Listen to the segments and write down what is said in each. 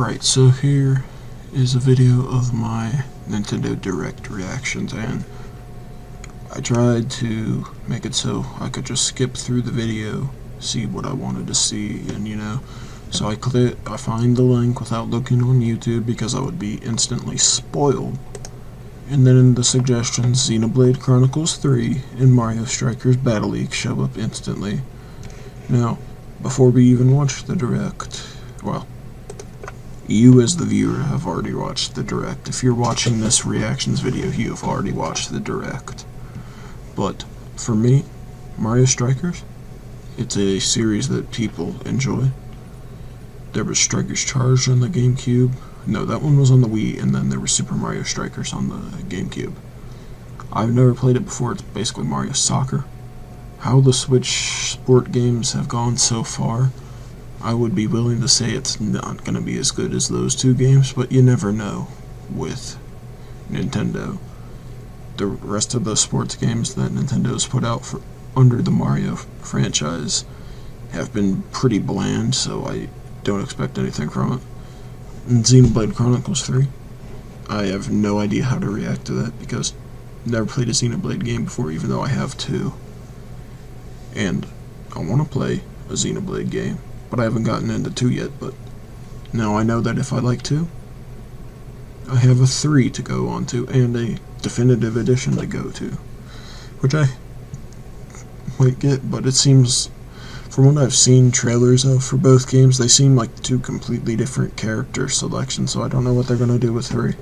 Alright, so here is a video of my Nintendo Direct reactions, and I tried to make it so I could just skip through the video, see what I wanted to see, and so I find the link without looking on YouTube because I would be instantly spoiled. And then in the suggestions, Xenoblade Chronicles 3 and Mario Strikers Battle League show up instantly. Now, before we even watch the Direct, well, you as the viewer have already watched the Direct. If you're watching this reactions video, you have already watched the Direct. But for me, Mario Strikers, it's a series that people enjoy. There was Strikers Charged on the GameCube. No, that one was on the Wii, and then there was Super Mario Strikers on the GameCube. I've never played it before. It's basically Mario Soccer. How the Switch sport games have gone so far, I would be willing to say it's not going to be as good as those two games, but you never know with Nintendo. The rest of the sports games that Nintendo's put out under the Mario franchise have been pretty bland, so I don't expect anything from it. And Xenoblade Chronicles 3, I have no idea how to react to that because I've never played a Xenoblade game before, even though I have two. And I want to play a Xenoblade game, but I haven't gotten into 2 yet. But now I know that if I like 2, I have a 3 to go on to and a definitive edition to go to, which I might get, but it seems, from what I've seen trailers of for both games, they seem like 2 completely different character selections, so I don't know what they're going to do with 3.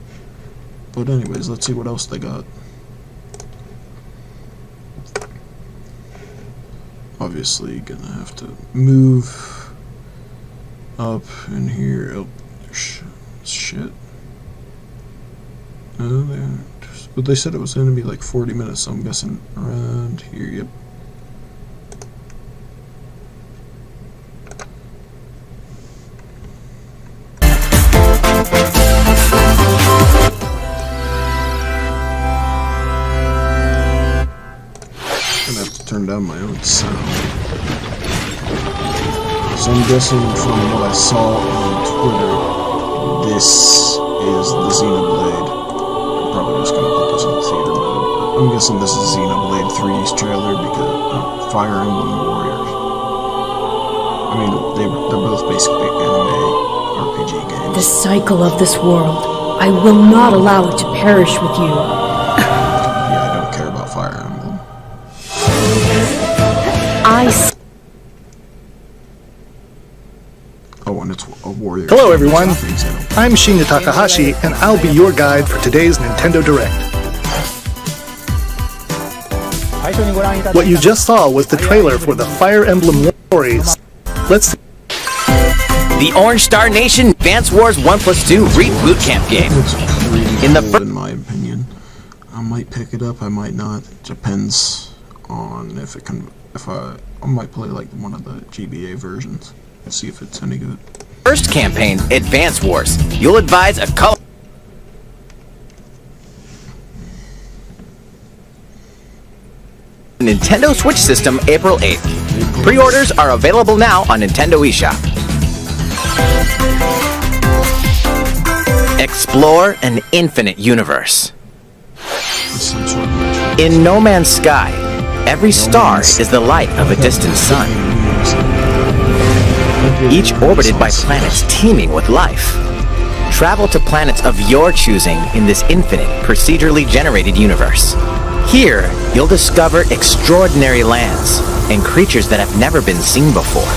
But anyways, let's see what else they got. Obviously, gonna have to move up in here. Oh, shit. No, they aren't. But they said it was gonna be like 40 minutes, so I'm guessing around here. Yep. Gonna have to turn down my own sound. So I'm guessing from what I saw on Twitter, this is the Xenoblade. I'm probably just gonna put this in theater mode. I'm guessing this is Xenoblade 3's trailer because Fire Emblem Warriors. I mean, they're both basically anime RPG games. The cycle of this world, I will not allow it to perish with you. Yeah, I don't care about Fire Emblem. Oh, and it's a warrior. Hello everyone, I'm Shinya Takahashi, and I'll be your guide for today's Nintendo Direct. What you just saw was the trailer for the Fire Emblem Warriors. Let's The Orange Star Nation Advance Wars 1+2 Reboot Camp game. In my opinion, I might pick it up, I might not. It depends on if it can. I might play like one of the GBA versions and see if it's any good. First campaign, Advance Wars. You'll advise a color. Nintendo Switch system, April 8th. Pre-orders are available now on Nintendo eShop. Explore an infinite universe. In No Man's Sky, every star is the light of a distant sun, each orbited by planets teeming with life. Travel to planets of your choosing in this infinite, procedurally generated universe. Here, you'll discover extraordinary lands and creatures that have never been seen before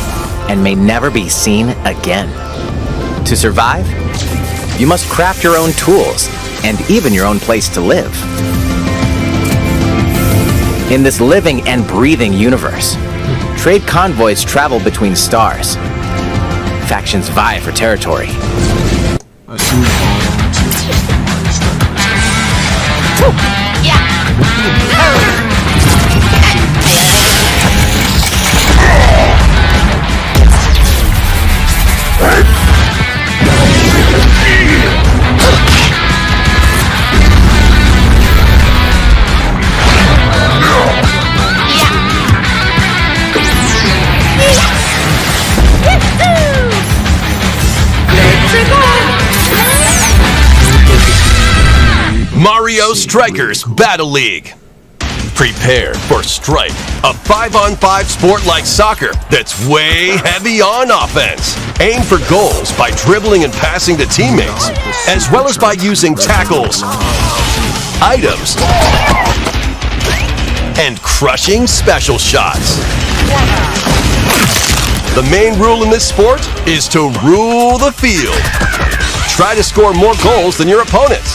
and may never be seen again. To survive, you must craft your own tools and even your own place to live. In this living and breathing universe, trade convoys travel between stars. Factions vie for territory. Mario Strikers Battle League. Prepare for Strike, a 5-on-5 sport like soccer that's way heavy on offense. Aim for goals by dribbling and passing to teammates, as well as by using tackles, items, and crushing special shots. The main rule in this sport is to rule the field. Try to score more goals than your opponents.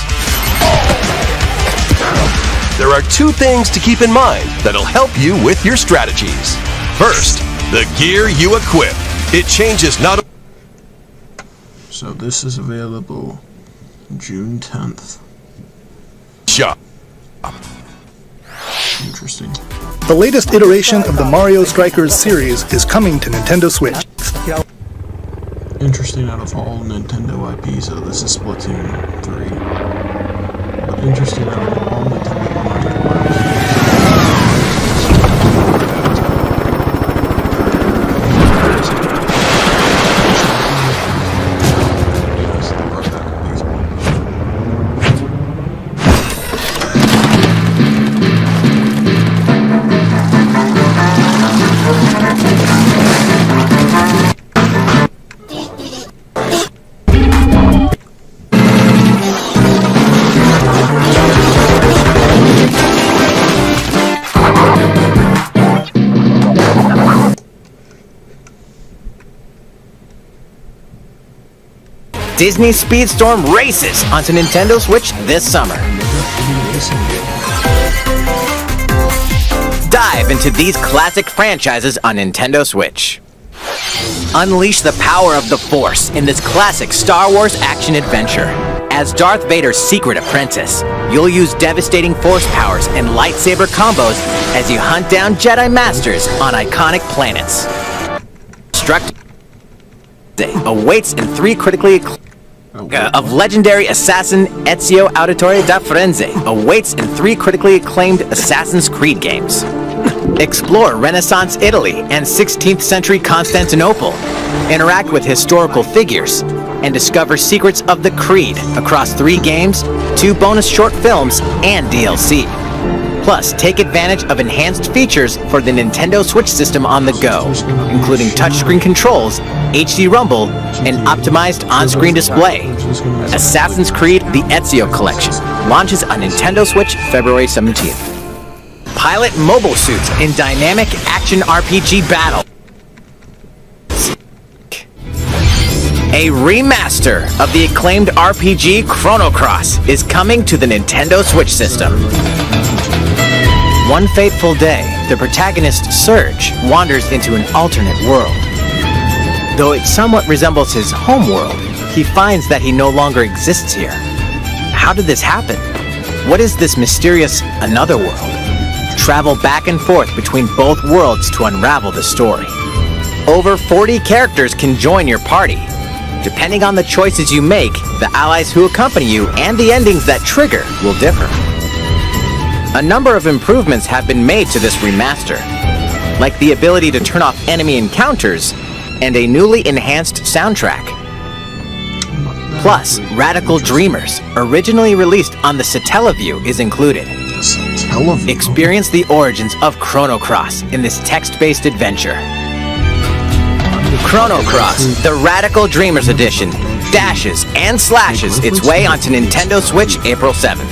There are two things to keep in mind that'll help you with your strategies. First, the gear you equip. It changes not only. So this is available June 10th. Shop. Interesting. The latest iteration of the Mario Strikers series is coming to Nintendo Switch. Interesting out of all Nintendo IPs, though, this is Splatoon 3. But interesting out of all Nintendo Mario Disney Speedstorm races onto Nintendo Switch this summer. Dive into these classic franchises on Nintendo Switch. Unleash the power of the Force in this classic Star Wars action-adventure. As Darth Vader's secret apprentice, you'll use devastating Force powers and lightsaber combos as you hunt down Jedi Masters on iconic planets. Struct awaits in 3 critically acclaimed of legendary assassin Ezio Auditore da Firenze awaits in 3 critically acclaimed Assassin's Creed games. Explore Renaissance Italy and 16th century Constantinople. Interact with historical figures and discover secrets of the Creed across 3 games, 2 bonus short films, and DLC. Plus, take advantage of enhanced features for the Nintendo Switch system on the go, including touchscreen controls, HD Rumble, and optimized on-screen display. Assassin's Creed The Ezio Collection launches on Nintendo Switch February 17th. Pilot mobile suits in dynamic action RPG battle. A remaster of the acclaimed RPG Chrono Cross is coming to the Nintendo Switch system. One fateful day, the protagonist Serge wanders into an alternate world. Though it somewhat resembles his home world, he finds that he no longer exists here. How did this happen? What is this mysterious another world? Travel back and forth between both worlds to unravel the story. Over 40 characters can join your party. Depending on the choices you make, the allies who accompany you and the endings that trigger will differ. A number of improvements have been made to this remaster, like the ability to turn off enemy encounters and a newly enhanced soundtrack. Plus, Radical Dreamers, originally released on the Satellaview, is included. Experience the origins of Chrono Cross in this text-based adventure. Chrono Cross, the Radical Dreamers Edition, dashes and slashes its way onto Nintendo Switch April 7th.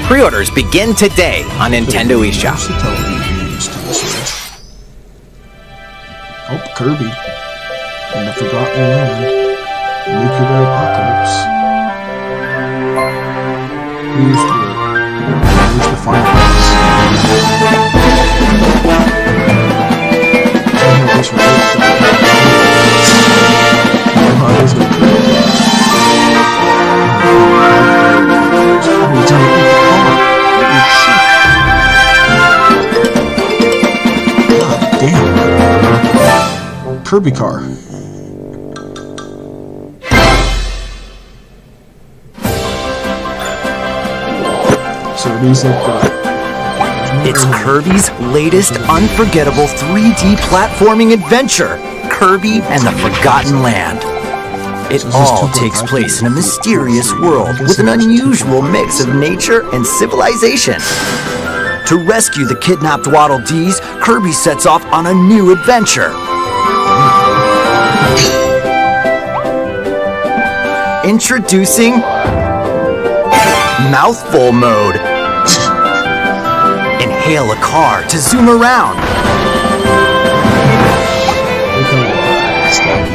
Pre-orders begin today on Nintendo eShop. Oh, Kirby. And the Forgotten Land. Nuclear Apocalypse. Here's the final boss. Kirby car. So these It's Kirby's latest unforgettable 3D platforming adventure, Kirby and the Forgotten Land. It all takes place in a mysterious world with an unusual mix of nature and civilization. To rescue the kidnapped Waddle Dees, Kirby sets off on a new adventure. Introducing Mouthful Mode. Inhale a car to zoom around.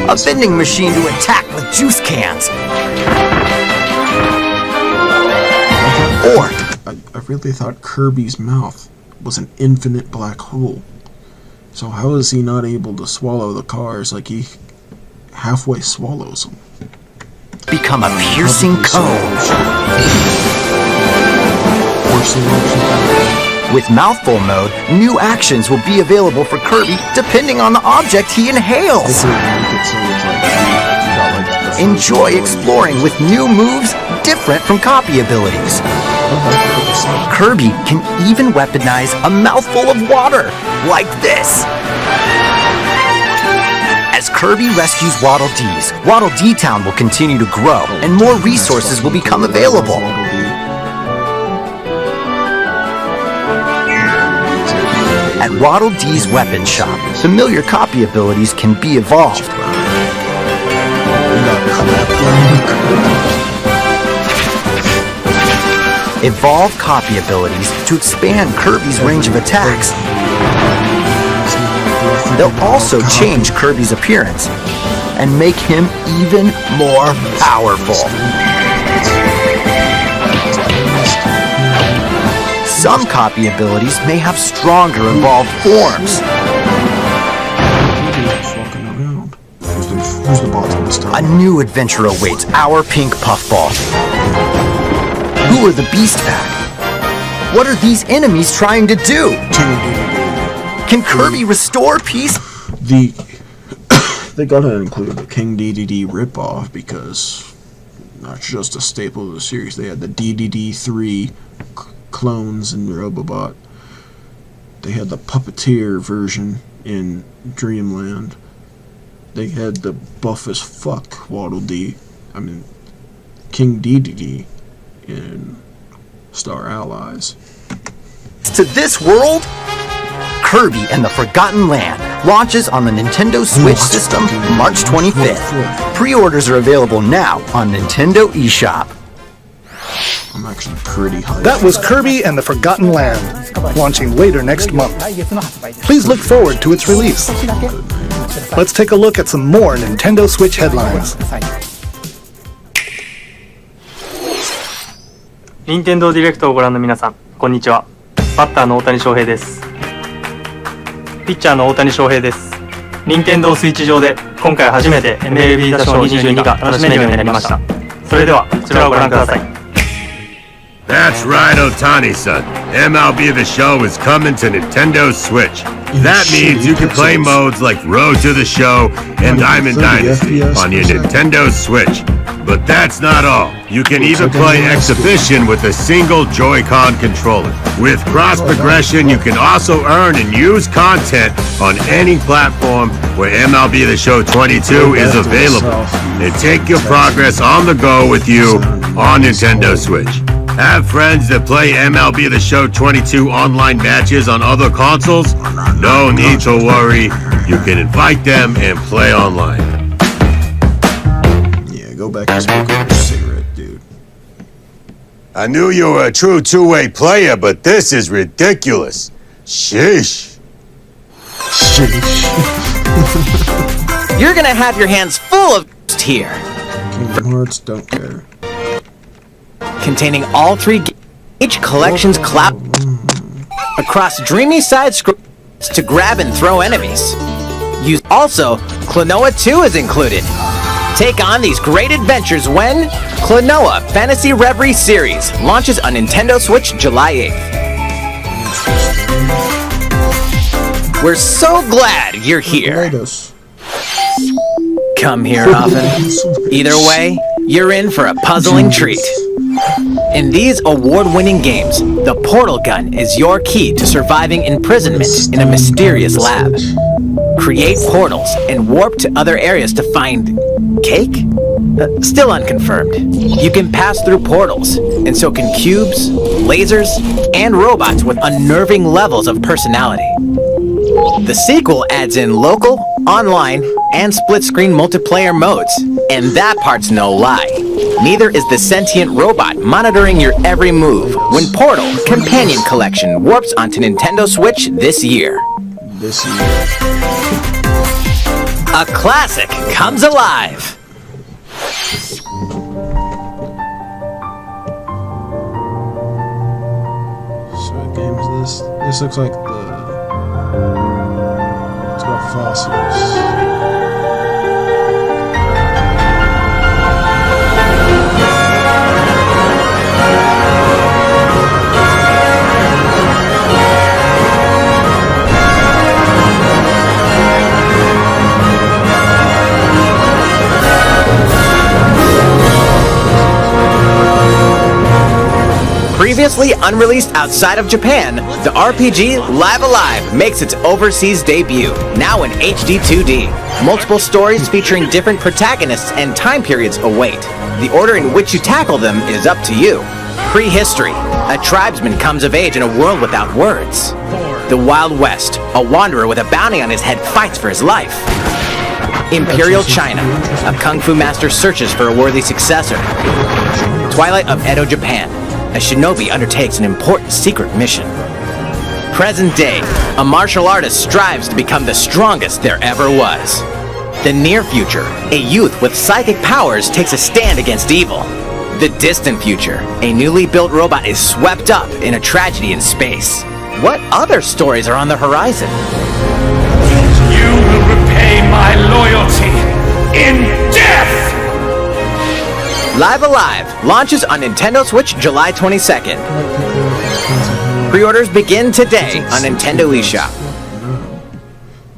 A vending machine to attack with juice cans. Or I really thought Kirby's mouth was an infinite black hole. So how is he not able to swallow the cars like he halfway swallows them? become a piercing cone. With Mouthful Mode, new actions will be available for Kirby depending on the object he inhales. Enjoy exploring with new moves different from copy abilities. Kirby can even weaponize a mouthful of water, like this. As Kirby rescues Waddle Dees, Waddle Dee Town will continue to grow, and more resources will become available. At Waddle Dee's weapon shop, familiar copy abilities can be evolved. Evolve copy abilities to expand Kirby's range of attacks. They'll also change Kirby's appearance and make him even more powerful. Some copy abilities may have stronger evolved forms. A new adventure awaits our pink puffball. Who are the Beast Pack? What are these enemies trying to do? Can Kirby restore peace? They gotta include the King DDD ripoff because not just a staple of the series. They had the DDD3 clones in Robobot. They had the Puppeteer version in Dreamland. They had the buff as fuck Waddle Dee. King DDD in Star Allies. To this world, Kirby and the Forgotten Land launches on the Nintendo Switch system March 25th. Pre-orders are available now on Nintendo eShop. I'm actually pretty hyped. That was Kirby and the Forgotten Land, launching later next month. Please look forward to its release. Let's take a look at some more Nintendo Switch headlines. 任天堂ディレクトをご覧の皆さん、こんにちは。バッターの大谷翔平です。ピッチャーの大谷翔平です。任天堂スイッチ上で今回初めて MLB 打賞22が楽しめるようになりました。それではこちらをご覧ください。That's right, Otani-san. MLB The Show is coming to Nintendo Switch. That means you can play modes like Road to the Show and Diamond Dynasty on your Nintendo Switch. But that's not all. You can even play Exhibition with a single Joy-Con controller. With cross progression, you can also earn and use content on any platform where MLB The Show 22 is available. And take your progress on the go with you on Nintendo Switch. Have friends that play MLB The Show 22 online matches on other consoles? No need to worry. You can invite them and play online. Yeah, go back and smoke a cigarette, dude. I knew you were a true two-way player, but this is ridiculous. Sheesh. You're gonna have your hands full of here. Kingdom Hearts don't care. Containing all three each collection's cloud across dreamy side scrolls to grab and throw enemies. Also, Klonoa 2 is included. Take on these great adventures when Klonoa Fantasy Reverie Series launches on Nintendo Switch July 8th. We're so glad you're here. Come here often. Either way, you're in for a puzzling treat. In these award-winning games, the portal gun is your key to surviving imprisonment in a mysterious lab. create portals, and warp to other areas to find cake? Still unconfirmed. You can pass through portals, and so can cubes, lasers, and robots with unnerving levels of personality. The sequel adds in local, online, and split-screen multiplayer modes, and that part's no lie. Neither is the sentient robot monitoring your every move when Portal Companion Collection warps onto Nintendo Switch this year. A classic comes alive! So what game is this? This looks like it's got fossils. Previously unreleased outside of Japan, the RPG Live Alive makes its overseas debut, now in HD 2D. Multiple stories featuring different protagonists and time periods await. The order in which you tackle them is up to you. Prehistory. A tribesman comes of age in a world without words. The Wild West. A wanderer with a bounty on his head fights for his life. Imperial China. A kung fu master searches for a worthy successor. Twilight of Edo, Japan. A shinobi undertakes an important secret mission. Present day, a martial artist strives to become the strongest there ever was. The near future, a youth with psychic powers takes a stand against evil. The distant future, a newly built robot is swept up in a tragedy in space. What other stories are on the horizon? You will repay my loyalty in death! Live Alive launches on Nintendo Switch July 22nd. Pre-orders begin today on Nintendo eShop.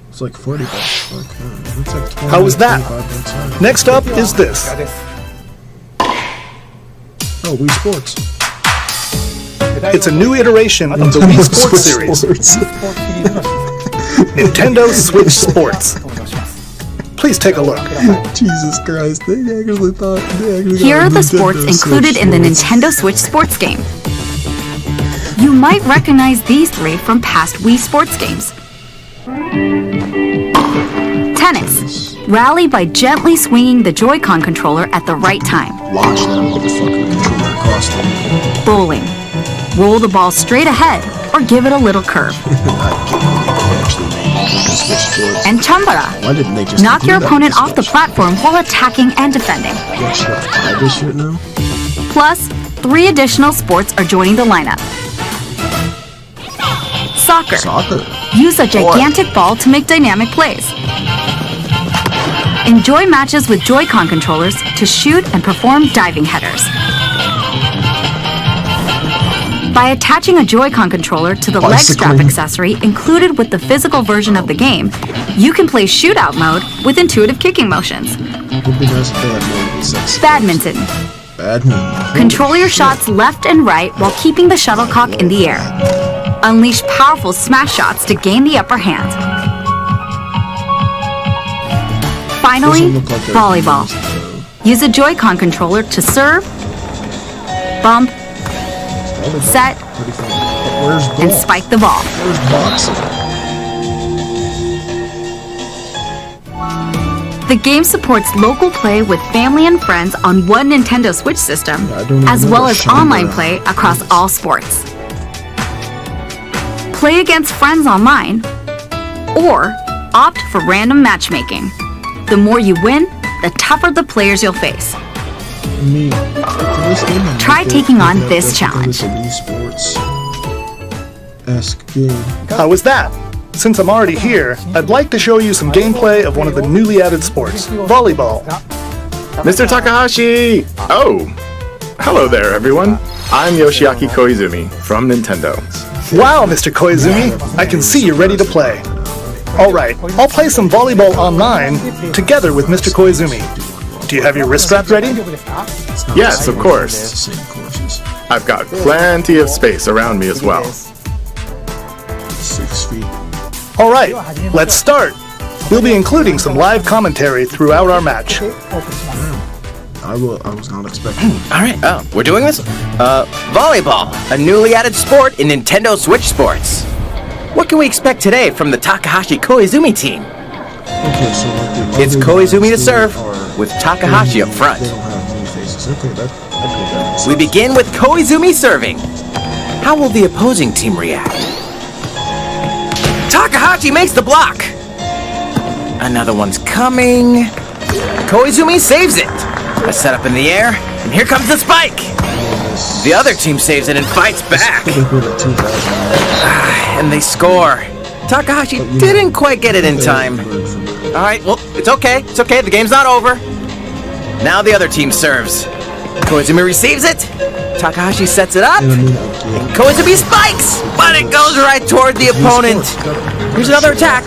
It's like $40. It's like 20, How was that? 25 bucks. Next up is this. Oh, Wii Sports. It's a new iteration of the Wii Sports series, Nintendo Switch Sports. Please take a look. Jesus Christ, they actually thought. Here are the sports included in the Nintendo Switch Sports game. You might recognize these three from past Wii Sports games. Tennis. Rally by gently swinging the Joy-Con controller at the right time. Launch that motherfucking controller across the Bowling. Roll the ball straight ahead or give it a little curve. And Chambara. Why didn't they just Knock your do that opponent this off the much? platform while attacking and defending. Yeah, should I buy this shit now? Plus, 3 additional sports are joining the lineup. Soccer. Use a gigantic ball to make dynamic plays. Enjoy matches with Joy-Con controllers to shoot and perform diving headers. By attaching a Joy-Con controller to the leg strap accessory included with the physical version of the game, you can play shootout mode with intuitive kicking motions. Badminton. Control your shots left and right while keeping the shuttlecock in the air. Unleash powerful smash shots to gain the upper hand. Finally, volleyball. Use a Joy-Con controller to serve, bump, set, and spike the ball. The game supports local play with family and friends on one Nintendo Switch system, as well as online play across all sports. Play against friends online, or opt for random matchmaking. The more you win, the tougher the players you'll face. Try taking on this challenge. How was that? Since I'm already here, I'd like to show you some gameplay of one of the newly added sports, volleyball. Mr. Takahashi! Oh! Hello there, everyone. I'm Yoshiaki Koizumi from Nintendo. Wow, Mr. Koizumi, I can see you're ready to play. Alright, I'll play some volleyball online together with Mr. Koizumi. Do you have your wrist strap ready? Yes, of course. I've got plenty of space around me as well. 6 feet. Alright, let's start. We'll be including some live commentary throughout our match. I was not expecting. Alright, we're doing this? Volleyball, a newly added sport in Nintendo Switch Sports. What can we expect today from the Takahashi Koizumi team? Okay, so like the It's other Koizumi to guys, serve, they are- with Takahashi up front. They don't have new faces. Okay, that makes We sense. begin with Koizumi serving. How will the opposing team react? Takahashi makes the block. Another one's coming. Koizumi saves it. A setup in the air, and here comes the spike. The other team saves it and fights back. Pretty good at 2000. And they score. Takahashi didn't quite get it in time. Alright, well, it's okay. It's okay. The game's not over. Now the other team serves. Koizumi receives it. Takahashi sets it up. And Koizumi spikes! But it goes right toward the opponent. Here's another attack.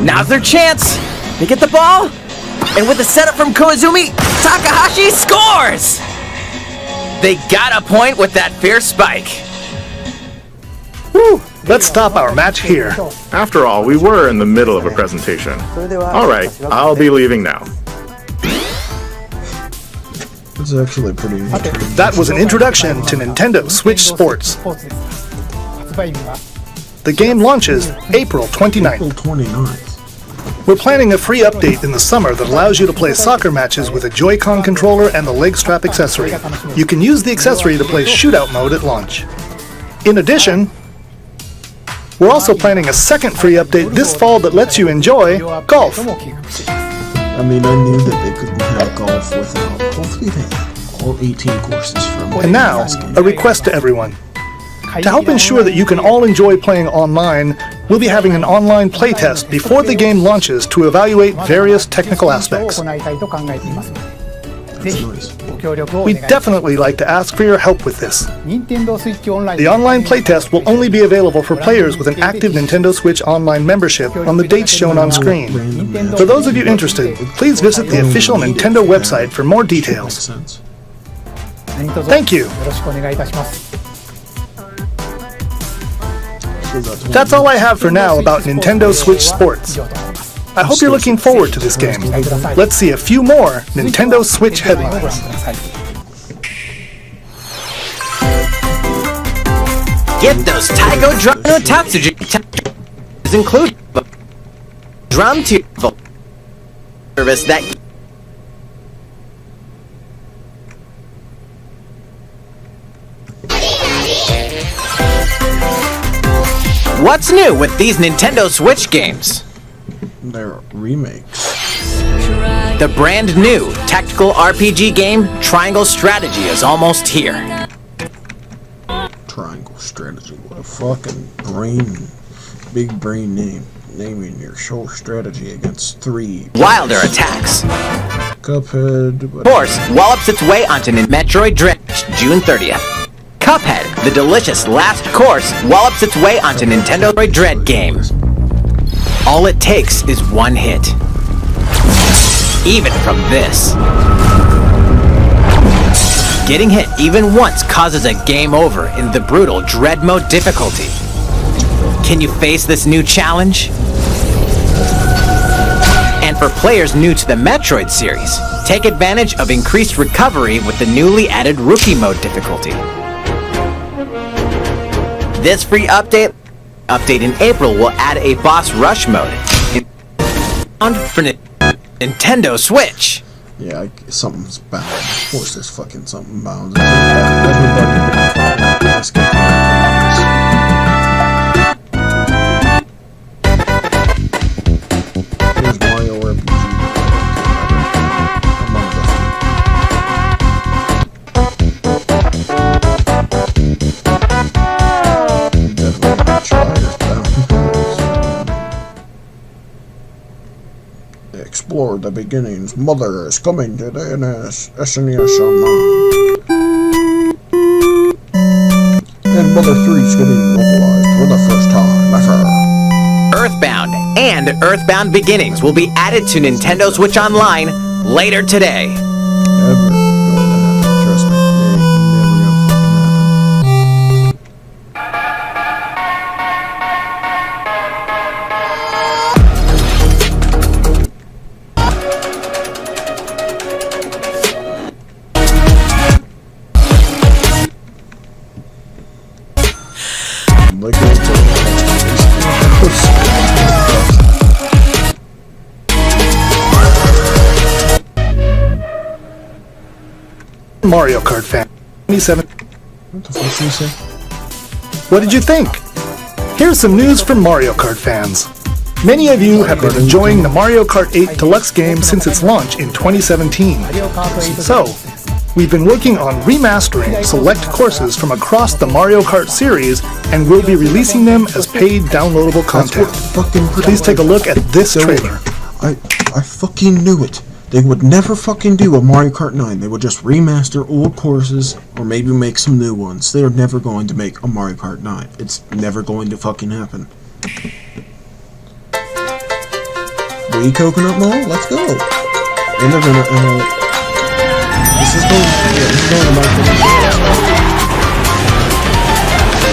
Now's their chance. They get the ball. And with the setup from Koizumi, Takahashi scores! They got a point with that fierce spike. Whew, let's stop our match here. After all, we were in the middle of a presentation. Alright, I'll be leaving now. It's actually pretty neat. That was an introduction to Nintendo Switch Sports. The game launches April 29th. April 29th. We're planning a free update in the summer that allows you to play soccer matches with a Joy-Con controller and the leg strap accessory. You can use the accessory to play shootout mode at launch. In addition, we're also planning a second free update this fall that lets you enjoy golf. I mean, I knew that they couldn't have golf without. Hopefully, they have all 18 courses from. And now, a request to everyone. To help ensure that you can all enjoy playing online, we'll be having an online playtest before the game launches to evaluate various technical aspects. We'd definitely like to ask for your help with this. The online playtest will only be available for players with an active Nintendo Switch Online membership on the dates shown on screen. For those of you interested, please visit the official Nintendo website for more details. Thank you. That's all I have for now about Nintendo Switch Sports. I hope you're looking forward to this game. Let's see a few more Nintendo Switch headlines. Get those Taigo Drum no Tatsuji is included. Drum to service that. What's new with these Nintendo Switch games? They're remakes. The brand new tactical RPG game Triangle Strategy is almost here. Triangle Strategy. What a fucking big brain name. Naming your show strategy against 3 Wilder attacks. Cuphead. Force wallops its way onto Metroid Dread June 30th. Cuphead, the delicious last course, wallops its way onto Nintendo Dread game. All it takes is one hit. Even from this. Getting hit even once causes a game over in the brutal Dread mode difficulty. Can you face this new challenge? And for players new to the Metroid series, take advantage of increased recovery with the newly added Rookie mode difficulty. This free update in April will add a boss rush mode for Nintendo Switch. Yeah, something's bound. Of course there's fucking something bound. Everybody let's get Here's Mario RPG. Explore the beginnings. Mother is coming to the SNES Online. And Mother 3 is getting localized for the first time ever. Earthbound and Earthbound Beginnings will be added to Nintendo Switch Online later today. Never going to happen. Trust me. It ain't never gonna fucking happen. Like it's Mario Kart fan. 27. What the fuck did you say? What did you think? Here's some news from Mario Kart fans. Many of you have been enjoying the Mario Kart 8 Deluxe game since its launch in 2017. So, we've been working on remastering select courses from across the Mario Kart series, and we'll be releasing them as paid downloadable content. Please take a look at this trailer. I fucking knew it. They would never fucking do a Mario Kart 9. They would just remaster old courses or maybe make some new ones. They are never going to make a Mario Kart 9. It's never going to fucking happen. We Coconut Mall? Let's go. And they're gonna, this is going to Mario Kart.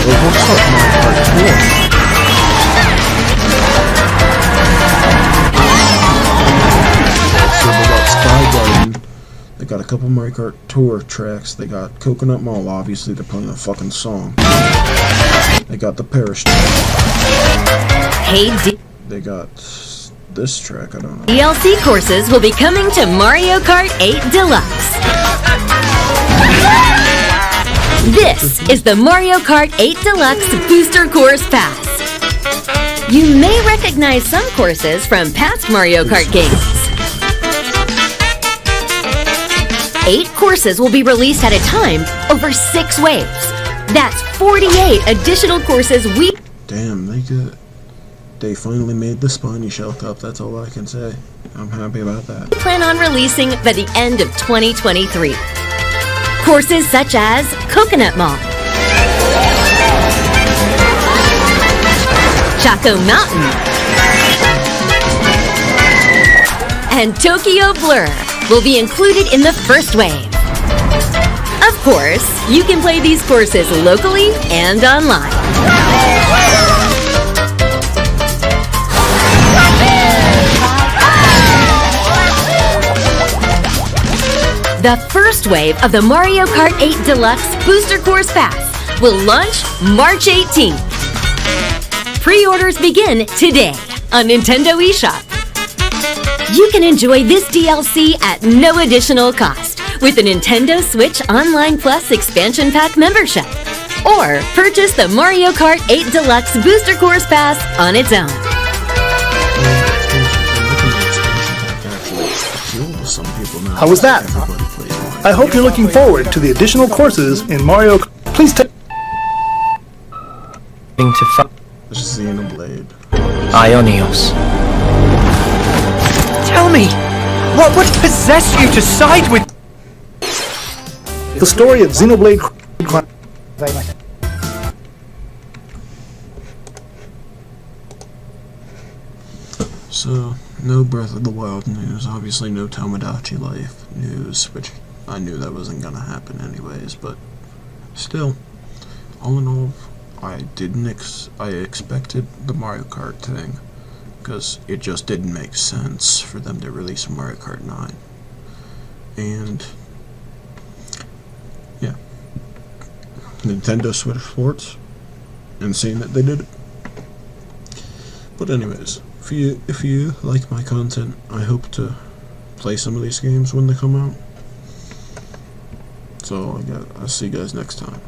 Well, what's up, Mario Kart 4? They got a couple Mario Kart Tour tracks. They got Coconut Mall, obviously they're playing a fucking song. They got the Parish track. Hey, they got this track, I don't know. DLC courses will be coming to Mario Kart 8 Deluxe. This is the Mario Kart 8 Deluxe Booster Course Pass. You may recognize some courses from past Mario Kart games. 8 courses will be released at a time over 6 waves. That's 48 additional courses we... Damn, they finally made the Spiny Shell Cup, that's all I can say. I'm happy about that. plan on releasing by the end of 2023. Courses such as Coconut Mall, Choco Mountain, and Tokyo Blur will be included in the first wave. Of course, you can play these courses locally and online. The first wave of the Mario Kart 8 Deluxe Booster Course Pass will launch March 18th. Pre-orders begin today on Nintendo eShop. You can enjoy this DLC at no additional cost with a Nintendo Switch Online Plus Expansion Pack membership, or purchase the Mario Kart 8 Deluxe Booster Course Pass on its own. How was that? I hope you're looking forward to the additional courses in Mario Kart. Please take... Xenoblade. Ionios. Tell me, what would possess you to side with... The story of Xenoblade... So, no Breath of the Wild news, obviously no Tomodachi Life news, which I knew that wasn't gonna happen anyways, but still, all in all, I expected the Mario Kart thing, because it just didn't make sense for them to release a Mario Kart 9. And, yeah, Nintendo Switch Sports, and seeing that they did it. But anyways, if you like my content, I hope to play some of these games when they come out. So I'll see you guys next time.